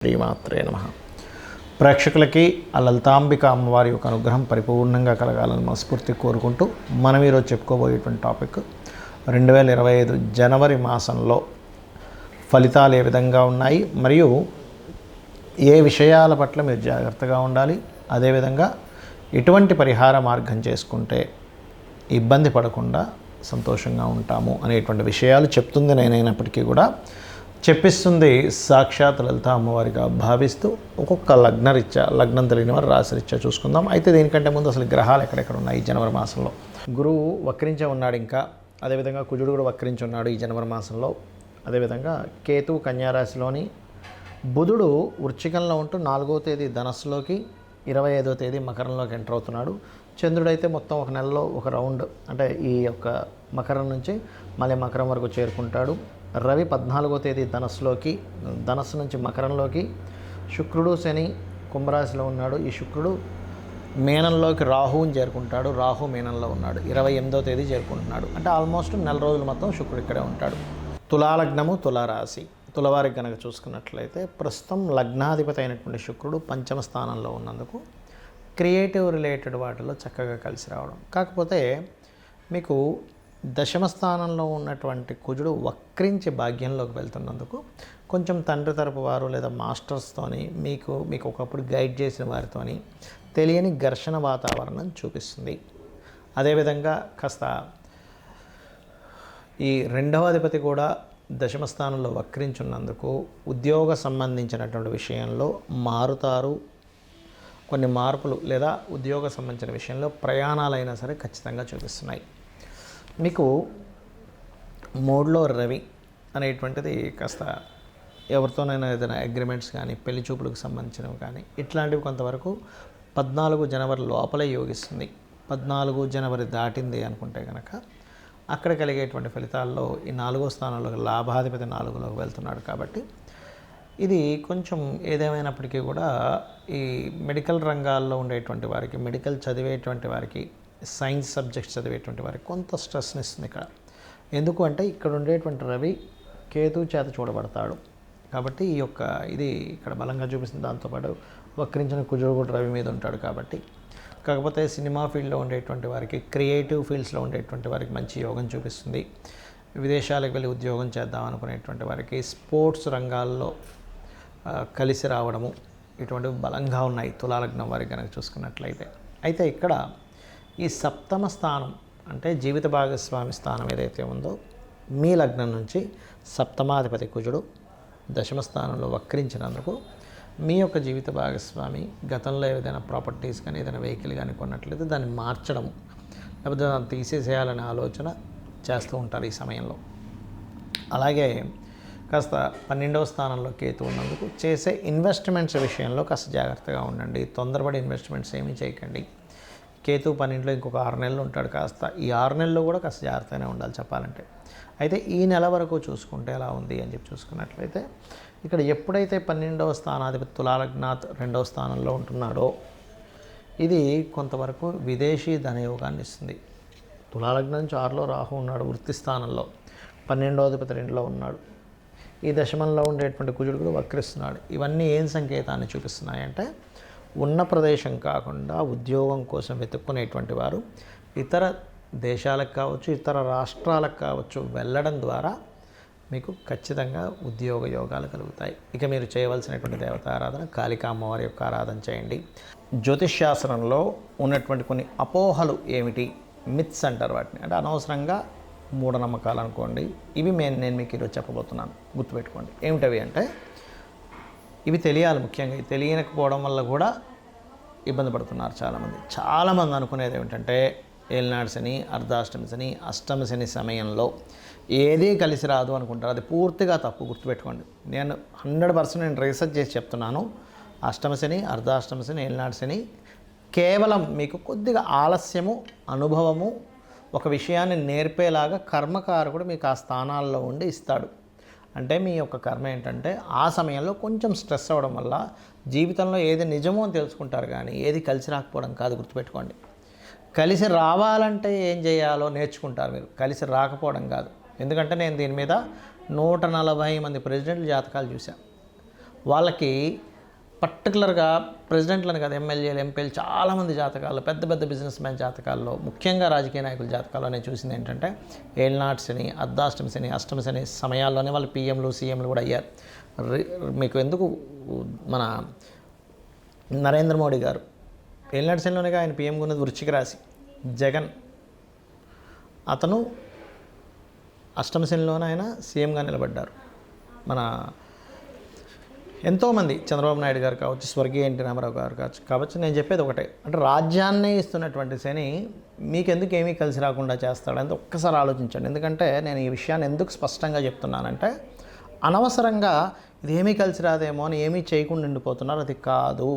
శ్రీమాత్రే నమః. ప్రేక్షకులకి ఆ లలితాంబిక అమ్మవారి యొక్క అనుగ్రహం పరిపూర్ణంగా కలగాలని మనస్ఫూర్తి కోరుకుంటూ మనం ఈరోజు చెప్పుకోబోయేటువంటి టాపిక్ 2025 జనవరి మాసంలో ఫలితాలు ఏ విధంగా ఉన్నాయి, మరియు ఏ విషయాల పట్ల మీరు జాగ్రత్తగా ఉండాలి, అదేవిధంగా ఎటువంటి పరిహార మార్గం చేసుకుంటే ఇబ్బంది పడకుండా సంతోషంగా ఉంటాము అనేటువంటి విషయాలు చెప్తుంది నేనైనప్పటికీ కూడా చెప్పిస్తుంది సాక్షాత్ లలిత అమ్మవారిగా భావిస్తూ ఒక్కొక్క లగ్నం తెలియని వారు రాశిరీత్యా చూసుకుందాం. అయితే దీనికంటే ముందు అసలు గ్రహాలు ఎక్కడెక్కడ ఉన్నాయి ఈ జనవరి మాసంలో. గురువు వక్రించే ఉన్నాడు, ఇంకా అదేవిధంగా కుజుడు కూడా వక్రించి ఉన్నాడు ఈ జనవరి మాసంలో. అదేవిధంగా కేతువు కన్యారాశిలోని, బుధుడు వృశ్చికంలో ఉంటూ 4వ తేదీ ధనస్సులోకి, 25వ తేదీ మకరంలోకి ఎంటర్ అవుతున్నాడు. చంద్రుడైతే మొత్తం ఒక నెలలో ఒక రౌండ్, అంటే ఈ యొక్క మకరం నుంచి మళ్ళీ మకరం వరకు చేరుకుంటాడు. రవి 14వ తేదీ ధనస్సులోకి, ధనస్సు నుంచి మకరంలోకి, శుక్రుడు శని కుంభరాశిలో ఉన్నాడు. ఈ శుక్రుడు మీనంలోకి రాహువుని చేరుకుంటాడు, రాహు మీనంలో ఉన్నాడు. 28వ తేదీ చేరుకుంటున్నాడు. అంటే ఆల్మోస్ట్ నెల రోజులు మొత్తం శుక్రుడు ఇక్కడే ఉంటాడు. తులాలగ్నము తులారాశి. తులవారికి కనుక చూసుకున్నట్లయితే ప్రస్తుతం లగ్నాధిపతి అయినటువంటి శుక్రుడు పంచమ స్థానంలో ఉన్నందుకు క్రియేటివ్ రిలేటెడ్ వాటిలో చక్కగా కలిసి రావడం. కాకపోతే మీకు దశమ స్థానంలో ఉన్నటువంటి కుజుడు వక్రించి భాగ్యంలోకి వెళ్తున్నందుకు కొంచెం తండ్రి తరపు వారు లేదా మాస్టర్స్తోని మీకు ఒకప్పుడు గైడ్ చేసిన వారితోని తెలియని ఘర్షణ వాతావరణం చూపిస్తుంది. అదేవిధంగా కాస్త ఈ రెండవ అధిపతి కూడా దశమ స్థానంలో వక్రించున్నందుకు ఉద్యోగ సంబంధించినటువంటి విషయంలో మారుతారు. కొన్ని మార్పులు లేదా ఉద్యోగ సంబంధించిన విషయంలో ప్రయాణాలైనా సరే ఖచ్చితంగా చూపిస్తున్నాయి. మీకు మూడులో రవి అనేటువంటిది కాస్త ఎవరితోనైనా ఏదైనా అగ్రిమెంట్స్ కానీ పెళ్లి చూపులకు సంబంధించినవి కానీ ఇట్లాంటివి కొంతవరకు 14 జనవరి లోపలే యోగిస్తుంది. 14 జనవరి దాటింది అనుకుంటే కనుక అక్కడ కలిగేటువంటి ఫలితాల్లో ఈ 4వ స్థానంలో లాభాధిపతి 4లోకి వెళ్తున్నాడు. కాబట్టి ఇది కొంచెం ఏదేమైనప్పటికీ కూడా ఈ మెడికల్ రంగాల్లో ఉండేటువంటి వారికి, మెడికల్ చదివేటువంటి వారికి, సైన్స్ సబ్జెక్ట్స్ చదివేటువంటి వారికి కొంత స్ట్రెస్ని ఇస్తుంది ఇక్కడ. ఎందుకు అంటే ఇక్కడ ఉండేటువంటి రవి కేతు చేత చూడబడతాడు. కాబట్టి ఈ యొక్క ఇది ఇక్కడ బలంగా చూపిస్తుంది. దాంతోపాటు వక్రించిన కుజుడు కూడా రవి మీద ఉంటాడు. కాబట్టి కాకపోతే సినిమా ఫీల్డ్లో ఉండేటువంటి వారికి, క్రియేటివ్ ఫీల్డ్స్లో ఉండేటువంటి వారికి మంచి యోగం చూపిస్తుంది. విదేశాలకు వెళ్ళి ఉద్యోగం చేద్దాం అనుకునేటువంటి వారికి, స్పోర్ట్స్ రంగాల్లో కలిసి రావడము ఇటువంటివి బలంగా ఉన్నాయి తులాలగ్నం వారికి కనుక చూసుకున్నట్లయితే. అయితే ఇక్కడ ఈ సప్తమ స్థానం అంటే జీవిత భాగస్వామి స్థానం ఏదైతే ఉందో మీ లగ్నం నుంచి సప్తమాధిపతి కుజుడు దశమ స్థానంలో వక్రించినందుకు మీ యొక్క జీవిత భాగస్వామి గతంలో ఏదైనా ప్రాపర్టీస్ కానీ ఏదైనా వెహికల్ కానీ కొన్నట్లయితే దాన్ని మార్చడం లేకపోతే దాన్ని తీసేసేయాలనే ఆలోచన చేస్తూ ఉంటారు ఈ సమయంలో. అలాగే కాస్త 12వ స్థానంలో కేతు ఉన్నందుకు చేసే ఇన్వెస్ట్మెంట్స్ విషయంలో కాస్త జాగ్రత్తగా ఉండండి. తొందరపడి ఇన్వెస్ట్మెంట్స్ ఏమీ చేయకండి. కేతు 12లో ఇంకొక 6 నెలలు ఉంటాడు. కాస్త ఈ 6 నెలల్లో కూడా కాస్త జాగ్రత్తగానే ఉండాలి చెప్పాలంటే. అయితే ఈ నెల వరకు చూసుకుంటే ఎలా ఉంది అని చెప్పి చూసుకున్నట్లయితే ఇక్కడ ఎప్పుడైతే 12వ స్థానాధిపతి తులాలగ్నాత్ 2వ స్థానంలో ఉంటున్నాడో ఇది కొంతవరకు విదేశీ ధనయోగాన్ని ఇస్తుంది. తులాలగ్నం నుంచి 6లో రాహు ఉన్నాడు వృత్తి స్థానంలో, 12వ అధిపతి 2లో ఉన్నాడు. ఈ దశమంలో ఉండేటువంటి కుజుడు కూడా వక్రిస్తున్నాడు. ఇవన్నీ ఏం సంకేతాన్ని చూపిస్తున్నాయంటే ఉన్న ప్రదేశం కాకుండా ఉద్యోగం కోసం వెతుక్కునేటువంటి వారు ఇతర దేశాలకు కావచ్చు, ఇతర రాష్ట్రాలకు కావచ్చు వెళ్ళడం ద్వారా మీకు ఖచ్చితంగా ఉద్యోగ యోగాలు కలుగుతాయి. ఇక మీరు చేయవలసినటువంటి దేవతా ఆరాధన కాళికా అమ్మవారి యొక్క ఆరాధన చేయండి. జ్యోతిష్శాస్త్రంలో ఉన్నటువంటి కొన్ని అపోహలు ఏమిటి, మిత్స్ అంటారు వాటిని, అంటే అనవసరంగా మూఢనమ్మకాలు అనుకోండి. ఇవి నేను మీకు ఈరోజు చెప్పబోతున్నాను, గుర్తుపెట్టుకోండి. ఏమిటవి అంటే ఇవి తెలియాలి. ముఖ్యంగా తెలియకపోవడం వల్ల కూడా ఇబ్బంది పడుతున్నారు చాలామంది అనుకునేది ఏమిటంటే ఏలినాడు శని, అర్ధాష్టమి శని, అష్టమి శని సమయంలో ఏదీ కలిసి రాదు అనుకుంటారు. అది పూర్తిగా తప్పు, గుర్తుపెట్టుకోండి. నేను 100% నేను రీసెర్చ్ చేసి చెప్తున్నాను. అష్టమ శని, అర్ధాష్టమి శని, ఏలినాడు శని కేవలం మీకు కొద్దిగా ఆలస్యము, అనుభవము, ఒక విషయాన్ని నేర్పేలాగా కర్మకారకుడు మీకు ఆ స్థానాల్లో ఉండి ఇస్తాడు. అంటే మీ యొక్క కర్మ ఏంటంటే ఆ సమయంలో కొంచెం స్ట్రెస్ అవ్వడం వల్ల జీవితంలో ఏది నిజమో అని తెలుసుకుంటారు, కానీ ఏది కలిసి రాకపోవడం కాదు, గుర్తుపెట్టుకోండి. కలిసి రావాలంటే ఏం చేయాలో నేర్చుకుంటారు మీరు, కలిసి రాకపోవడం కాదు. ఎందుకంటే నేను దీని మీద 140 మంది ప్రెసిడెంట్ల జాతకాలు చూశాను. వాళ్ళకి పర్టికులర్గా ప్రెసిడెంట్లను కాదు, ఎమ్మెల్యేలు, ఎంపీలు, చాలామంది జాతకాల్లో, పెద్ద పెద్ద బిజినెస్ మ్యాన్ జాతకాల్లో, ముఖ్యంగా రాజకీయ నాయకుల జాతకాల్లో నేను చూసింది ఏంటంటే ఏళ్ళనాటి శని, అర్ధాష్టమి శని, అష్టమి శని సమయాల్లోనే వాళ్ళు పీఎంలు, సీఎంలు కూడా అయ్యారు. మీకు ఎందుకు మన నరేంద్ర మోడీ గారు ఏళ్ళనాటి శనిలోనే ఆయన పీఎంగా ఉన్నది వృశ్చిక రాశి. జగన్ అతను అష్టమ శనిలోనే ఆయన సీఎంగా నిలబడ్డారు. మన ఎంతోమంది చంద్రబాబు నాయుడు గారు కావచ్చు, స్వర్గీయ ఎన్టీ రామారావు గారు కావచ్చు. నేను చెప్పేది ఒకటే, అంటే రాజ్యాన్నే ఇస్తున్నటువంటి శని మీకెందుకు ఏమీ కలిసి రాకుండా చేస్తాడంటే ఒక్కసారి ఆలోచించండి. ఎందుకంటే నేను ఈ విషయాన్ని ఎందుకు స్పష్టంగా చెప్తున్నానంటే అనవసరంగా ఇది ఏమీ కలిసి రాదేమో అని ఏమీ చేయకుండా ఉండిపోతున్నారు. అది కాదు.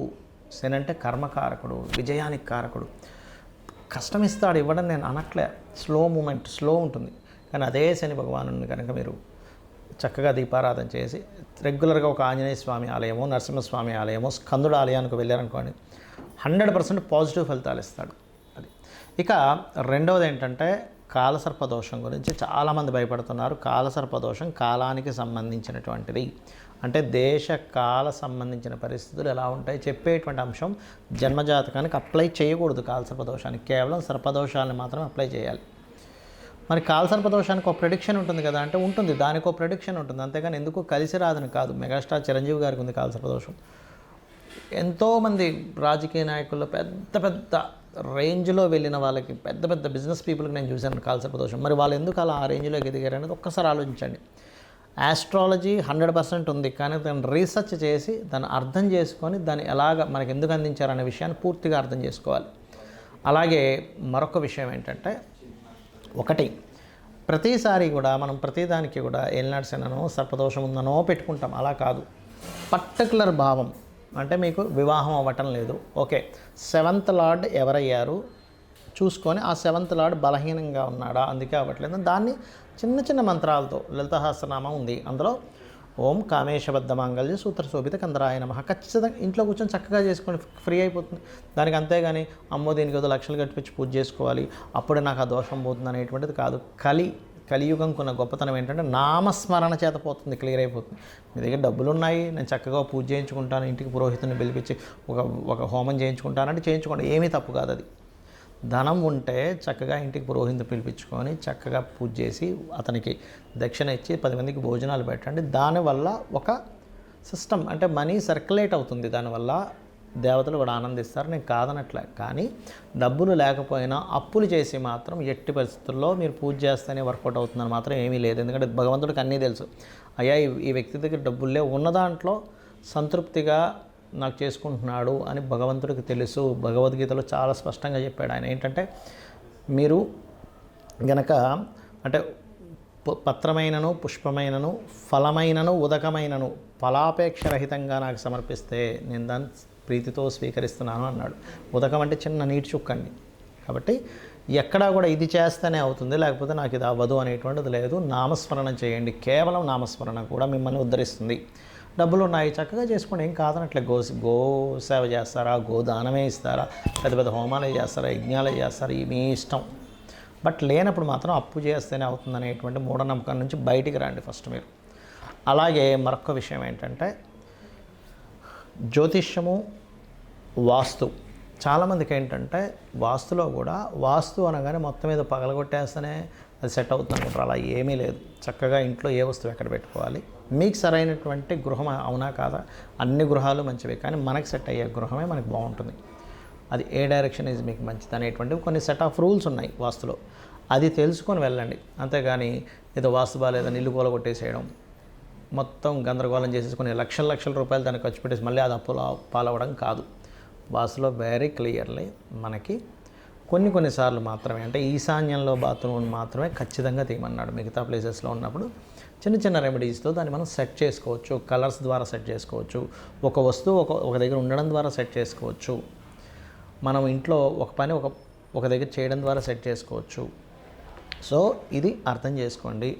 శని అంటే కర్మకారకుడు, విజయానికి కారకుడు. కష్టం ఇస్తాడు, ఇవ్వడం నేను అనట్లే. స్లో మూమెంట్, స్లో ఉంటుంది. కానీ అదే శని భగవాను కనుక మీరు చక్కగా దీపారాధన చేసి రెగ్యులర్గా ఒక ఆంజనేయ స్వామి ఆలయమో, నరసింహస్వామి ఆలయమో, స్కందుడు ఆలయానికి వెళ్ళారనుకోండి, 100% పాజిటివ్ ఫలితాలు ఇస్తాడు. అది. ఇక రెండవది ఏంటంటే కాలసర్పదోషం గురించి చాలామంది భయపడుతున్నారు. కాలసర్పదోషం కాలానికి సంబంధించినటువంటిది. అంటే దేశ కాల సంబంధించిన పరిస్థితులు ఎలా ఉంటాయి చెప్పేటువంటి అంశం. జన్మజాతకానికి అప్లై చేయకూడదు కాలసర్పదోషానికి, కేవలం సర్పదోషాలను మాత్రం అప్లై చేయాలి. మరి కాలసర్పదోషానికి ఒక ప్రెడిక్షన్ ఉంటుంది కదా అంటే ఉంటుంది, దానికి ఒక ప్రెడిక్షన్ ఉంటుంది. అంతేగాని ఎందుకు కలిసి రాదని కాదు. మెగాస్టార్ చిరంజీవి గారికి ఉంది కాలసర్పదోషం. ఎంతోమంది రాజకీయ నాయకుల్లో పెద్ద పెద్ద రేంజ్లో వెళ్ళిన వాళ్ళకి, పెద్ద పెద్ద బిజినెస్ పీపుల్కి నేను చూశాను కాలసర్పదోషం. మరి వాళ్ళు ఎందుకు అలా ఆ రేంజ్లోకి ఎదిగారు అనేది ఒక్కసారి ఆలోచించండి. ఆస్ట్రాలజీ 100% ఉంది, కానీ దాన్ని రీసెర్చ్ చేసి దాన్ని అర్థం చేసుకొని దాన్ని ఎలాగ మనకు ఎందుకు అందించారనే విషయాన్ని పూర్తిగా అర్థం చేసుకోవాలి. అలాగే మరొక విషయం ఏంటంటే, ఒకటి ప్రతిసారి కూడా మనం ప్రతిదానికి కూడా ఏలినాటి శననో సర్పదోషం ఉందనో పెట్టుకుంటాం. అలా కాదు. పర్టికులర్ భావం అంటే మీకు వివాహం అవ్వటం లేదు, ఓకే, 7th లార్డ్ ఎవరయ్యారు చూసుకొని ఆ 7th లార్డ్ బలహీనంగా ఉన్నాడా, అందుకే అవ్వట్లేదు. దాన్ని చిన్న చిన్న మంత్రాలతో, లలితసహస్రనామం ఉంది, అందులో ఓం కామేశబద్ధ మాంగళ్య సూత్ర శోభిత కందరాయ నమః ఖచ్చితంగా ఇంట్లో కూర్చొని చక్కగా చేసుకొని ఫ్రీ అయిపోతుంది. దానికి అంతేగాని అమ్మో దీనికి ఏదో లక్షలు కట్టించి పూజ చేసుకోవాలి అప్పుడే నాకు ఆ దోషం పోతుంది అనేటువంటిది కాదు. కలియుగం కొన్న గొప్పతనం ఏంటంటే నామస్మరణ చేత పోతుంది, క్లియర్ అయిపోతుంది. మీ దగ్గర డబ్బులు ఉన్నాయి, నేను చక్కగా పూజ చేయించుకుంటాను, ఇంటికి పురోహితుని పిలిపించి ఒక హోమం చేయించుకుంటానంటే చేయించుకోండి, ఏమీ తప్పు కాదు. అది ధనం ఉంటే చక్కగా ఇంటికి పురోహితుని పిలిపించుకొని చక్కగా పూజ చేసి అతనికి దక్షిణ ఇచ్చి 10 మందికి భోజనాలు పెట్టండి. దానివల్ల ఒక సిస్టమ్ అంటే మనీ సర్క్యులేట్ అవుతుంది, దానివల్ల దేవతలు కూడా ఆనందిస్తారు. నేను కాదనట్లే. కానీ డబ్బులు లేకపోయినా అప్పులు చేసి మాత్రం ఎట్టి పరిస్థితుల్లో మీరు పూజ చేస్తేనే వర్కౌట్ అవుతుందని మాత్రం ఏమీ లేదు. ఎందుకంటే భగవంతుడికి అన్నీ తెలుసు. అయ్యా ఈ వ్యక్తి దగ్గర డబ్బులే ఉన్న దాంట్లో సంతృప్తిగా నాకు చేసుకుంటున్నాడు అని భగవంతుడికి తెలుసు. భగవద్గీతలో చాలా స్పష్టంగా చెప్పాడు ఆయన. ఏంటంటే మీరు గనక అంటే పత్రమైనను, పుష్పమైనను, ఫలమైనను, ఉదకమైనను ఫలాపేక్షరహితంగా నాకు సమర్పిస్తే నేను దాన్ని ప్రీతితో స్వీకరిస్తున్నాను అన్నాడు. ఉదకం అంటే చిన్న నీటి చుక్కండి. కాబట్టి ఎక్కడా కూడా ఇది చేస్తేనే అవుతుంది, లేకపోతే నాకు ఇది అవ్వదు అనేటువంటిది లేదు. నామస్మరణ చేయండి. కేవలం నామస్మరణ కూడా మిమ్మల్ని ఉద్ధరిస్తుంది. డబ్బులు ఉన్నాయి చక్కగా చేసుకోండి, ఏం కాదనట్లే. గో సేవ చేస్తారా, గోదానమే ఇస్తారా, పెద్ద పెద్ద హోమాలే చేస్తారా, యజ్ఞాలే చేస్తారా, మీ ఇష్టం. బట్ లేనప్పుడు మాత్రం అప్పు చేస్తేనే అవుతుంది అనేటువంటి మూఢనమ్మకం నుంచి బయటికి రండి ఫస్ట్ మీరు. అలాగే మరొక విషయం ఏంటంటే జ్యోతిష్యము, వాస్తు. చాలామందికి ఏంటంటే వాస్తులో కూడా వాస్తు అనగానే మొత్తం మీద పగలగొట్టేస్తేనే అది సెట్ అవుతుంది అనుకుంటారు. అలా ఏమీ లేదు. చక్కగా ఇంట్లో ఏ వస్తువు ఎక్కడ పెట్టుకోవాలి, మీకు సరైనటువంటి గృహం అవునా కాదా, అన్ని గృహాలు మంచివే, కానీ మనకు సెట్ అయ్యే గృహమే మనకు బాగుంటుంది. అది ఏ డైరెక్షన్ ఈజ్ మీకు మంచిది అనేటువంటివి కొన్ని సెట్ ఆఫ్ రూల్స్ ఉన్నాయి వాస్తులో. అది తెలుసుకొని వెళ్ళండి. అంతేగాని ఏదో వాస్తు బాగాలేదని ఇల్లు కూలగొట్టేసేయడం, మొత్తం గందరగోళం చేసేసి కొన్ని లక్షల రూపాయలు దాన్ని ఖర్చు పెట్టేసి మళ్ళీ అది అప్పులో పాలవడం కాదు. వాస్తులో వెరీ క్లియర్లీ మనకి కొన్నిసార్లు మాత్రమే, అంటే ఈశాన్యంలో బాత్రూమ్ మాత్రమే ఖచ్చితంగా తీయమన్నాడు. మిగతా ప్లేసెస్లో ఉన్నప్పుడు చిన్న రెమెడీస్తో దాన్ని మనం సెట్ చేసుకోవచ్చు. కలర్స్ ద్వారా సెట్ చేసుకోవచ్చు. ఒక వస్తువు ఒక దగ్గర ఉండడం ద్వారా సెట్ చేసుకోవచ్చు. మనం ఇంట్లో ఒక పని ఒక దగ్గర చేయడం ద్వారా సెట్ చేసుకోవచ్చు. సో ఇది అర్థం చేసుకోండి.